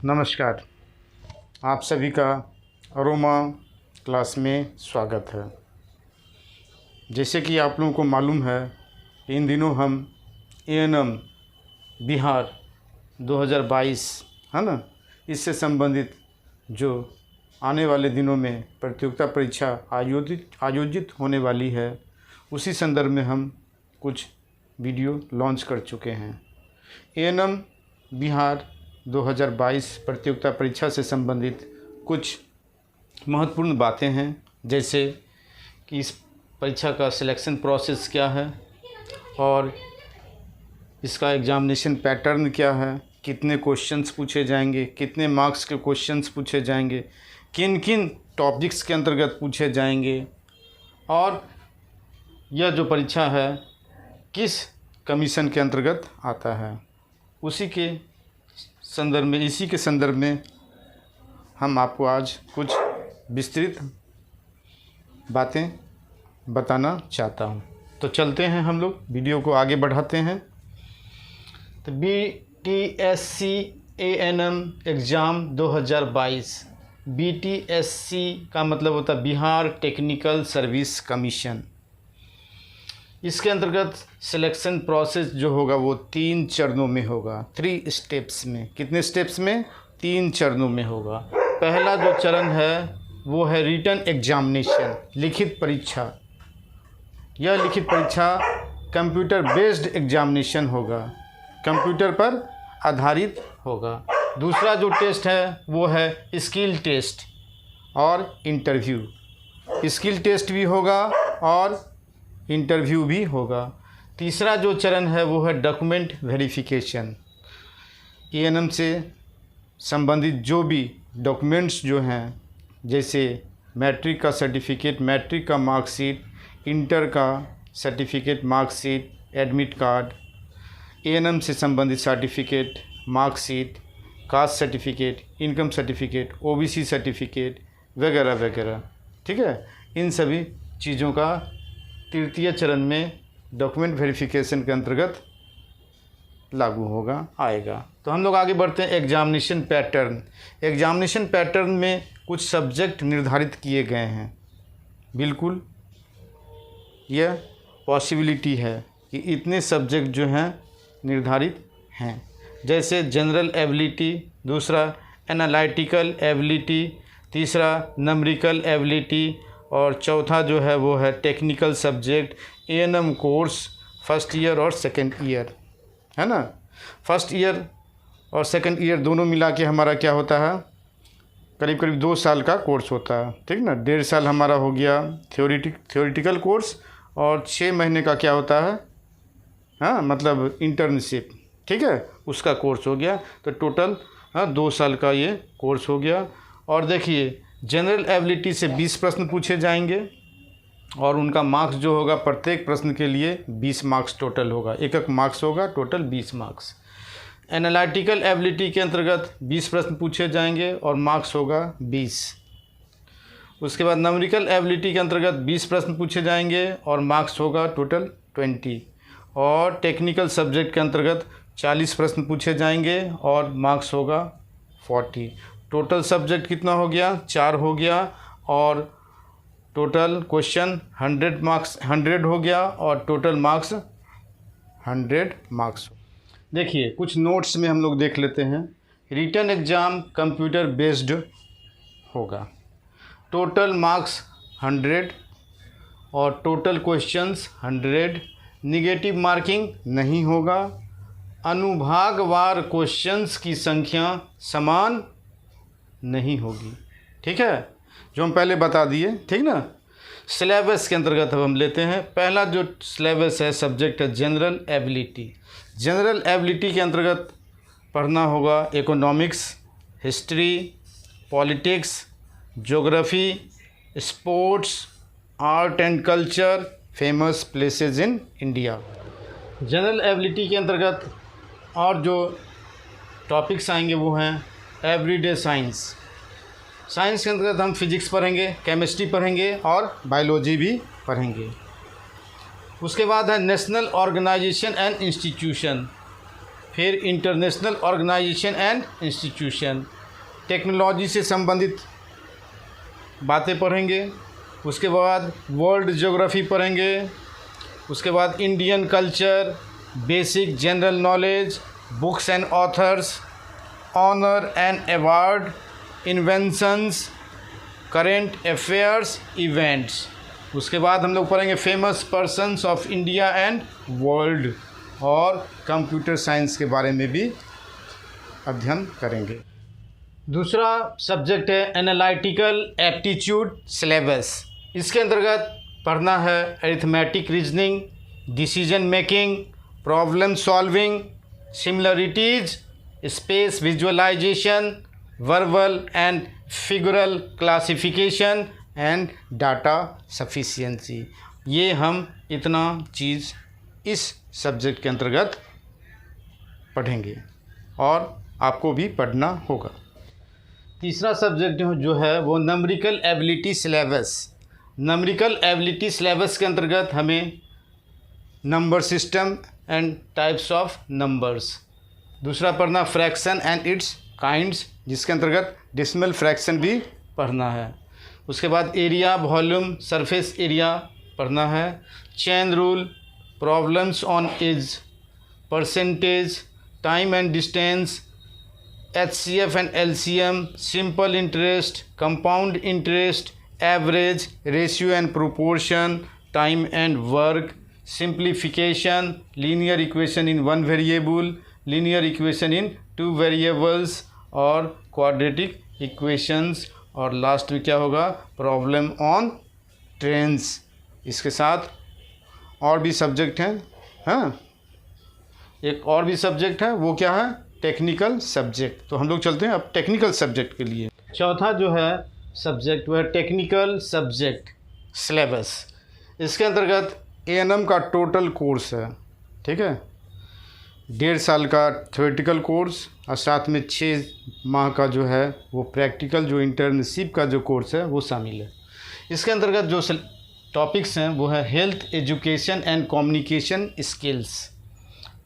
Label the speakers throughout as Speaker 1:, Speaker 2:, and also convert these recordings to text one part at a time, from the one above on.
Speaker 1: नमस्कार, आप सभी का अरोमा क्लास में स्वागत है। जैसे कि आप लोगों को मालूम है, इन दिनों हम एएनएम बिहार 2022 है ना, इससे संबंधित जो आने वाले दिनों में प्रतियोगिता परीक्षा आयोजित होने वाली है, उसी संदर्भ में हम कुछ वीडियो लॉन्च कर चुके हैं। एएनएम बिहार 2022 प्रतियोगिता परीक्षा से संबंधित कुछ महत्वपूर्ण बातें हैं, जैसे कि इस परीक्षा का सिलेक्शन प्रोसेस क्या है और इसका एग्ज़ामिनेशन पैटर्न क्या है, कितने क्वेश्चंस पूछे जाएंगे, कितने मार्क्स के क्वेश्चंस पूछे जाएंगे, किन किन टॉपिक्स के अंतर्गत पूछे जाएंगे और यह जो परीक्षा है किस कमीशन के अंतर्गत आता है, इसी के संदर्भ में हम आपको आज कुछ विस्तृत बातें बताना चाहता हूं। तो चलते हैं, हम लोग वीडियो को आगे बढ़ाते हैं। तो BTSC ANM एग्ज़ाम 2022, BTSC का मतलब होता है बिहार टेक्निकल सर्विस कमीशन। इसके अंतर्गत सिलेक्शन प्रोसेस जो होगा वो 3 चरणों में होगा, 3 स्टेप्स में। कितने स्टेप्स में? 3 चरणों में होगा। पहला जो चरण है वो है रिटन एग्जामिनेशन, लिखित परीक्षा। यह लिखित परीक्षा कंप्यूटर बेस्ड एग्जामिनेशन होगा, कंप्यूटर पर आधारित होगा। दूसरा जो टेस्ट है वो है स्किल टेस्ट और इंटरव्यू। स्किल टेस्ट भी होगा और इंटरव्यू भी होगा। तीसरा जो चरण है वो है डॉक्यूमेंट वेरिफिकेशन। एएनएम से संबंधित जो भी डॉक्यूमेंट्स जो हैं, जैसे मैट्रिक का सर्टिफिकेट, मैट्रिक का मार्कशीट, इंटर का certificate, marksheet, admit card, ANM से संबंधित certificate, marksheet, caste certificate, income certificate, OBC certificate वगैरह वगैरह, ठीक है। इन सभी चीज़ों का तृतीय चरण में डॉक्यूमेंट वेरिफिकेशन के अंतर्गत लागू होगा, आएगा। तो हम लोग आगे बढ़ते हैं। Examination pattern. एग्जामिनेशन पैटर्न में कुछ सब्जेक्ट निर्धारित किए गए हैं। बिल्कुल यह पॉसिबिलिटी है कि इतने सब्जेक्ट जो हैं निर्धारित हैं, जैसे जनरल एबिलिटी, दूसरा एनालिटिकल एबिलिटी, तीसरा नंबरिकल एबिलिटी और चौथा जो है वो है technical subject, ANM course first year और सेकंड ईयर, है ना। फर्स्ट ईयर और सेकंड ईयर दोनों मिला के हमारा क्या होता है, करीब करीब 2 साल का कोर्स होता है, ठीक ना। 1.5 साल हमारा हो गया थ्योरेटिकल कोर्स और 6 महीने का क्या होता है, हाँ, मतलब इंटर्नशिप, ठीक है, उसका कोर्स हो गया। तो टोटल 2 साल का ये कोर्स हो गया। और देखिए, जनरल एबिलिटी से 20 प्रश्न पूछे जाएंगे और उनका मार्क्स जो होगा प्रत्येक प्रश्न के लिए 20 मार्क्स टोटल होगा, एक मार्क्स होगा, टोटल 20 मार्क्स। एनालिटिकल एबिलिटी के अंतर्गत 20 प्रश्न पूछे जाएंगे और मार्क्स होगा 20। उसके बाद नंबरिकल एबिलिटी के अंतर्गत 20 प्रश्न पूछे जाएंगे और मार्क्स होगा टोटल 20। और टेक्निकल सब्जेक्ट के अंतर्गत 40 प्रश्न पूछे जाएंगे और मार्क्स होगा 40। टोटल सब्जेक्ट कितना हो गया? 4 हो गया और टोटल क्वेश्चन 100 हो गया और टोटल मार्क्स 100 मार्क्स। देखिए, कुछ नोट्स में हम लोग देख लेते हैं। रिटन एग्ज़ाम कंप्यूटर बेस्ड होगा, टोटल मार्क्स 100 और टोटल क्वेश्चंस 100। निगेटिव मार्किंग नहीं होगा। अनुभागवार क्वेश्चंस की संख्या समान नहीं होगी, ठीक है, जो हम पहले बता दिए, ठीक ना। सिलेबस के अंतर्गत अब हम लेते हैं। पहला जो सिलेबस है सब्जेक्ट है जनरल एबिलिटी। जनरल एबिलिटी के अंतर्गत पढ़ना होगा economics, history, politics, geography, sports, art and culture, famous places in India. General ability के अंतर्गत और जो टॉपिक्स आएंगे वो हैं एवरीडे साइंस। साइंस के अंतर्गत हम फिजिक्स पढ़ेंगे, केमिस्ट्री पढ़ेंगे और बायोलॉजी भी पढ़ेंगे। उसके बाद है नेशनल ऑर्गेनाइजेशन एंड इंस्टीट्यूशन। फिर international organization and institution, technology से संबंधित बातें पढ़ेंगे। उसके बाद वर्ल्ड ज्योग्राफी पढ़ेंगे। उसके बाद Indian culture, basic general knowledge, books and authors, honour and award, inventions, current affairs, events. उसके बाद हम लोग पढ़ेंगे famous persons of India and world, और कंप्यूटर साइंस के बारे में भी अध्ययन करेंगे। दूसरा सब्जेक्ट है एनालिटिकल एप्टीट्यूड सिलेबस। इसके अंतर्गत पढ़ना है arithmetic reasoning, decision making, problem solving, similarities, space visualization, verbal and figural classification and data sufficiency. ये हम इतना चीज़ इस सब्जेक्ट के अंतर्गत पढ़ेंगे और आपको भी पढ़ना होगा। तीसरा सब्जेक्ट जो है वो numerical ability syllabus. Numerical ability syllabus के अंतर्गत हमें number system and types of numbers, दूसरा पढ़ना फ्रैक्शन एंड इट्स काइंड्स, जिसके अंतर्गत डेसिमल फ्रैक्शन भी पढ़ना है। उसके बाद एरिया, वॉल्यूम, सरफेस एरिया पढ़ना है। Chain rule, problems on age, percentage, time and distance, HCF and LCM, simple interest, compound interest, average, ratio and proportion, time and work, simplification, linear equation in one variable, linear equation in two variables और quadratic equations, और last में क्या होगा, problem on trains. इसके साथ और भी subject हैं, हाँ एक और भी सब्जेक्ट है, वो क्या है, टेक्निकल सब्जेक्ट। तो हम लोग चलते हैं अब टेक्निकल सब्जेक्ट के लिए। चौथा जो है सब्जेक्ट वो है टेक्निकल सब्जेक्ट सिलेबस। इसके अंतर्गत A&M का टोटल कोर्स है, ठीक है, 1.5 साल का थ्योरेटिकल कोर्स और साथ में 6 माह का जो है वो प्रैक्टिकल, जो इंटर्नशिप का जो कोर्स है वो शामिल है। इसके अंतर्गत जो टॉपिक्स हैं वो है health education and communication skills,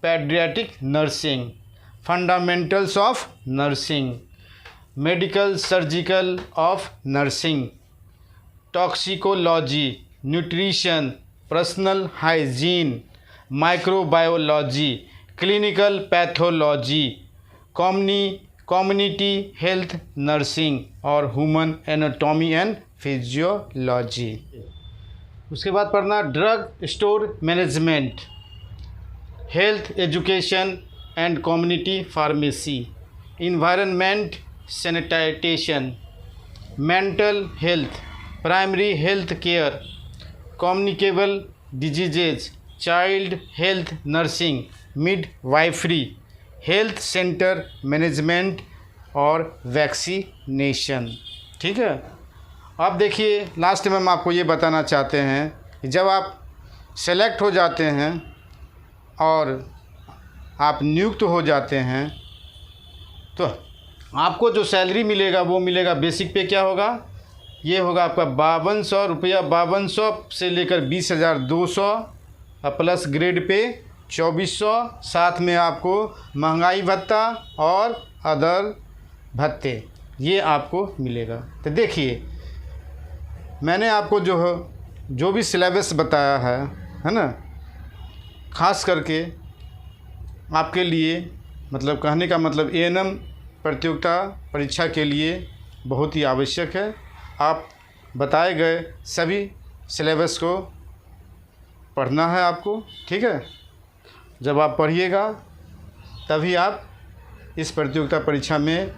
Speaker 1: paediatric nursing, fundamentals of nursing, medical surgical of nursing, toxicology, nutrition, personal hygiene, microbiology, clinical pathology, community health nursing और ह्यूमन एनाटॉमी एंड फिजियोलॉजी। उसके बाद पढ़ना drug store management, health education and community pharmacy, environment sanitation, mental health, primary health care, communicable diseases, child health nursing, midwifery, health centre management और vaccination. ठीक है, अब देखिए last में हम आपको ये बताना चाहते हैं कि जब आप सेलेक्ट हो जाते हैं और आप नियुक्त हो जाते हैं तो आपको जो सैलरी मिलेगा वो मिलेगा बेसिक पे क्या होगा, ये होगा आपका 5200 रुपया, 5200 से लेकर 20,200 प्लस ग्रेड पे 2400, साथ में आपको महंगाई भत्ता और अदर भत्ते ये आपको मिलेगा। तो देखिए मैंने आपको जो भी सिलेबस बताया है ना, ख़ास करके आपके लिए मतलब कहने का मतलब A&M प्रतियोगिता परीक्षा के लिए बहुत ही आवश्यक है। आप बताए गए सभी सिलेबस को पढ़ना है आपको, ठीक है। जब आप पढ़िएगा तभी आप इस प्रतियोगिता परीक्षा में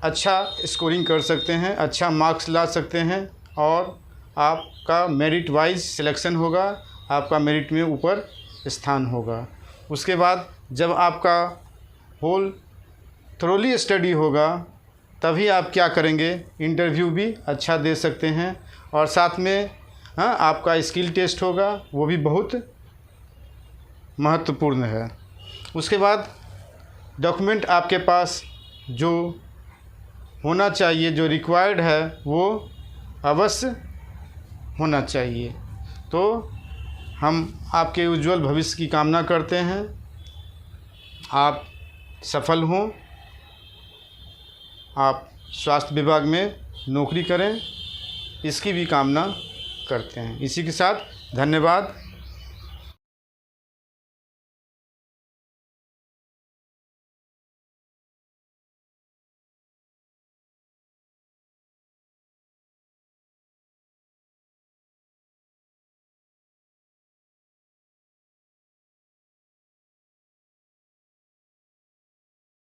Speaker 1: अच्छा स्कोरिंग कर सकते हैं, अच्छा मार्क्स ला सकते हैं और आपका मेरिट वाइज सिलेक्शन होगा, आपका मेरिट में ऊपर स्थान होगा। उसके बाद जब आपका होल थोरोली स्टडी होगा तभी आप क्या करेंगे, इंटरव्यू भी अच्छा दे सकते हैं और साथ में आपका स्किल टेस्ट होगा, वो भी बहुत महत्वपूर्ण है। उसके बाद डॉक्यूमेंट आपके पास जो होना चाहिए, जो रिक्वायर्ड है वो अवश्य होना चाहिए। तो हम आपके उज्जवल भविष्य की कामना करते हैं। आप सफल हों, आप स्वास्थ्य विभाग में नौकरी करें, इसकी भी कामना करते हैं। इसी के साथ धन्यवाद।